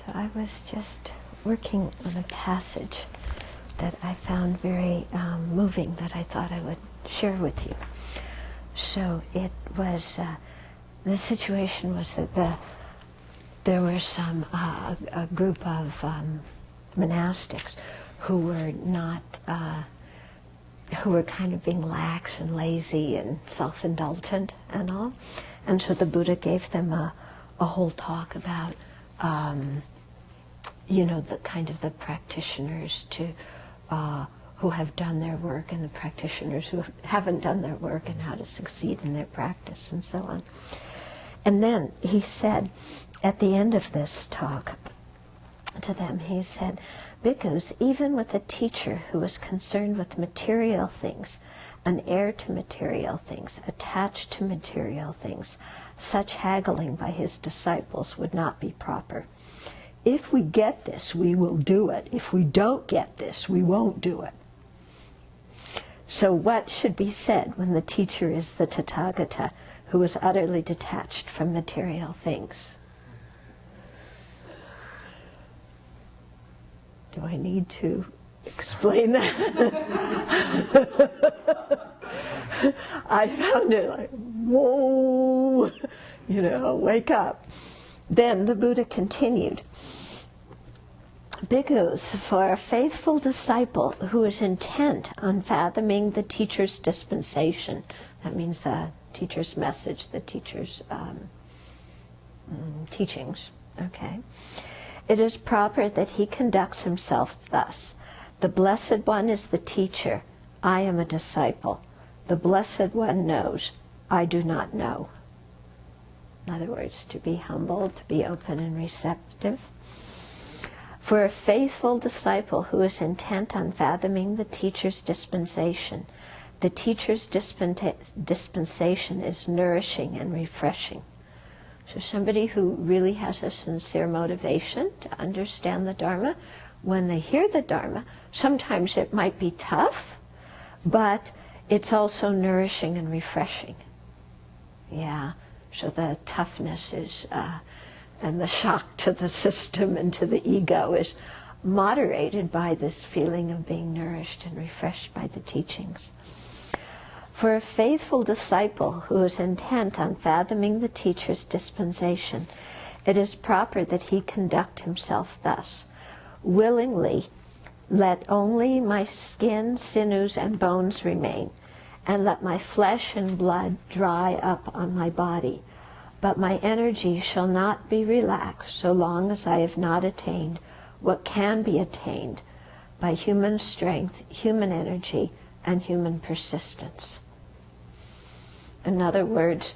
So I was just working on a passage that I found very moving that I thought I would share with you. So it was, the situation was that there were a group of monastics who were not, who were kind of being lax and lazy and self-indulgent and all. And so the Buddha gave them a whole talk about the kind of the practitioners who have done their work and the practitioners who haven't done their work and how to succeed in their practice and so on. And then he said, at the end of this talk to them, he said, "Bhikkhus, even with a teacher who is concerned with material things, an heir to material things, attached to material things, such haggling by his disciples would not be proper. If we get this, we will do it. If we don't get this, we won't do it." So what should be said when the teacher is the Tathagata, who is utterly detached from material things? Do I need to explain that? I found it like, whoa, wake up. Then the Buddha continued, "Bhikkhus, for a faithful disciple who is intent on fathoming the teacher's dispensation," that means the teacher's message, the teacher's teachings, okay, "it is proper that he conducts himself thus. The Blessed One is the teacher. I am a disciple. The Blessed One knows. I do not know." In other words, to be humble, to be open and receptive. "For a faithful disciple who is intent on fathoming the teacher's dispensation, the teacher's dispensation is nourishing and refreshing." So somebody who really has a sincere motivation to understand the Dharma, when they hear the Dharma, sometimes it might be tough, but it's also nourishing and refreshing. Yeah, so the toughness is, and the shock to the system and to the ego is moderated by this feeling of being nourished and refreshed by the teachings. "For a faithful disciple who is intent on fathoming the teacher's dispensation, it is proper that he conduct himself thus. Willingly, let only my skin, sinews, and bones remain, and let my flesh and blood dry up on my body. But my energy shall not be relaxed so long as I have not attained what can be attained by human strength, human energy, and human persistence." In other words,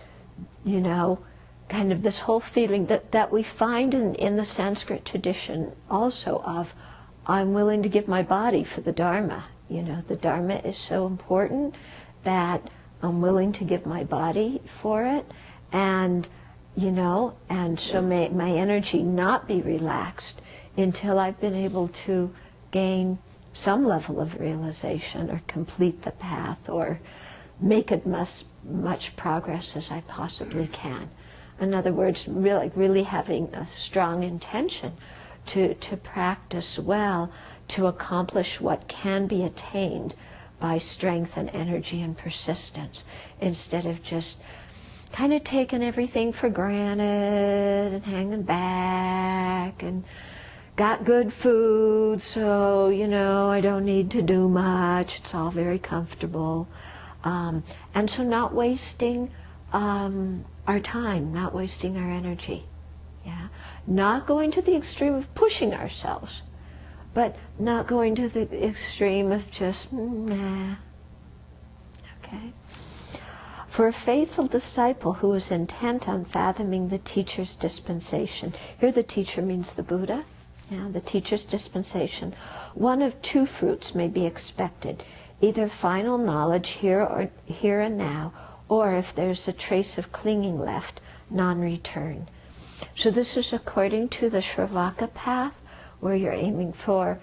kind of this whole feeling that we find in the Sanskrit tradition also of, I'm willing to give my body for the Dharma. The Dharma is so important that I'm willing to give my body for it, and so may my energy not be relaxed until I've been able to gain some level of realization or complete the path or make as much progress as I possibly can. In other words, really having a strong intention to practice well, to accomplish what can be attained by strength and energy and persistence, instead of just kind of taking everything for granted and hanging back and got good food, so, I don't need to do much. It's all very comfortable. And so not wasting our time, not wasting our energy. Yeah, not going to the extreme of pushing ourselves, but not going to the extreme of just, nah. Okay. "For a faithful disciple who is intent on fathoming the teacher's dispensation," here the teacher means the Buddha, the teacher's dispensation, "one of two fruits may be expected, either final knowledge here and now, or if there's a trace of clinging left, non-return." So this is according to the Sravaka path, where you're aiming for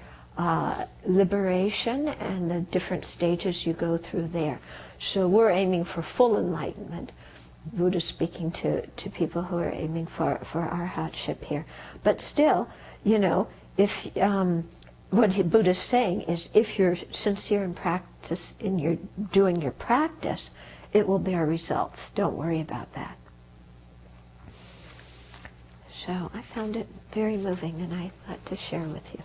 liberation and the different stages you go through there. So we're aiming for full enlightenment. Buddha's speaking to people who are aiming for arhatship here. But still, you know, if what Buddha's saying is, if you're sincere in practice, in your doing your practice, it will bear results. Don't worry about that. So I found it very moving, and I thought to share with you.